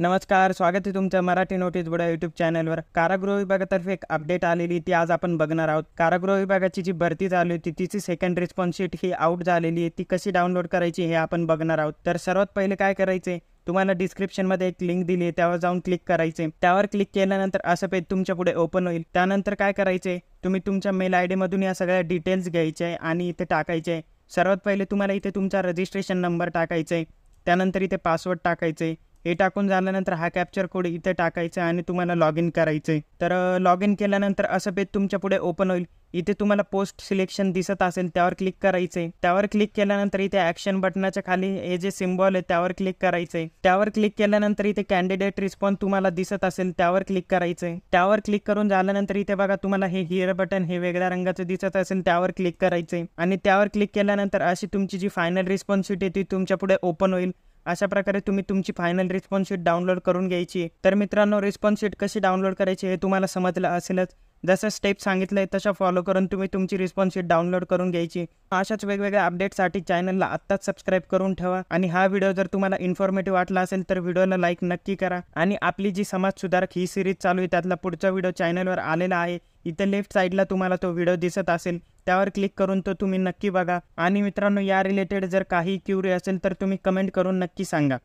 नमस्कार, स्वागत आहे तुमचं मराठी नोटीस बोर्ड यूट्यूब चॅनलवर. कारागृह विभागातर्फे एक अपडेट आलेली ती आज आपण बघणार आहोत. कारागृह विभागाची जी भरती चालू होती तिची सेकंड रिस्पॉन्स शीट ही आउट झालेली आहे. ती कशी डाउनलोड करायची हे आपण बघणार आहोत. तर सर्वात पहिले काय करायचे, तुम्हाला डिस्क्रिप्शनमध्ये एक लिंक दिली आहे, त्यावर जाऊन क्लिक करायचे. त्यावर क्लिक केल्यानंतर असं पेज तुमच्या पुढे ओपन होईल. त्यानंतर काय करायचे, तुम्ही तुमच्या मेल आय डीमधून या सगळ्या डिटेल्स घ्यायचे आहे आणि इथे टाकायचे. सर्वात पहिले तुम्हाला इथे तुमचा रजिस्ट्रेशन नंबर टाकायचा आहे. त्यानंतर इथे पासवर्ड टाकायचे. हे टाकून झाल्यानंतर हा कॅप्चर कोड इथे टाकायचा आणि तुम्हाला लॉग इन करायचं आहे. तर लॉग इन केल्यानंतर असं पेज तुमच्या पुढे ओपन होईल. इथे तुम्हाला पोस्ट सिलेक्शन दिसत असेल त्यावर क्लिक करायचं आहे. त्यावर क्लिक केल्यानंतर इथे ॲक्शन बटनाच्या खाली हे जे सिम्बॉल आहे त्यावर क्लिक करायचं आहे. त्यावर क्लिक केल्यानंतर इथे कॅन्डिडेट रिस्पॉन्स तुम्हाला दिसत असेल त्यावर क्लिक करायचं आहे. त्यावर क्लिक करून झाल्यानंतर इथे बघा तुम्हाला हे हिअर बटन हे वेगळ्या रंगाचं दिसत असेल त्यावर क्लिक करायचं आहे. आणि त्यावर क्लिक केल्यानंतर अशी तुमची जी फायनल रिस्पॉन्स शीट आहे ती तुमच्या पुढे ओपन होईल. अशा प्रकारे तुम्ही तुमची फायनल रिस्पॉन्स शीट डाउनलोड करून घ्यायची. तर मित्रांनो, रिस्पॉन्स शीट कशी डाउनलोड करायची हे तुम्हाला समजलं असेलच. जसं स्टेप सांगितलं आहे तशा फॉलो करून तुम्ही तुमची रिस्पॉन्स शीट डाउनलोड करून घ्यायची. अशाच वेगवेगळ्या अपडेटसाठी चॅनलला आत्ताच सबस्क्राईब करून ठेवा. आणि हा व्हिडिओ जर तुम्हाला इन्फॉर्मेटिव्ह वाटला असेल तर व्हिडिओला लाईक नक्की करा. आणि आपली जी समाज सुधारक ही सिरीज चालू आहे त्यातला पुढचा व्हिडिओ चॅनलवर आलेला आहे. इथे लेफ्ट साईडला तुम्हाला तो व्हिडिओ दिसत असेल, त्यावर क्लिक करून तो तुम्ही नक्की बघा. आणि मित्रांनो, या रिलेटेड जर काही क्युरी असेल तर तुम्ही कमेंट करून नक्की सांगा.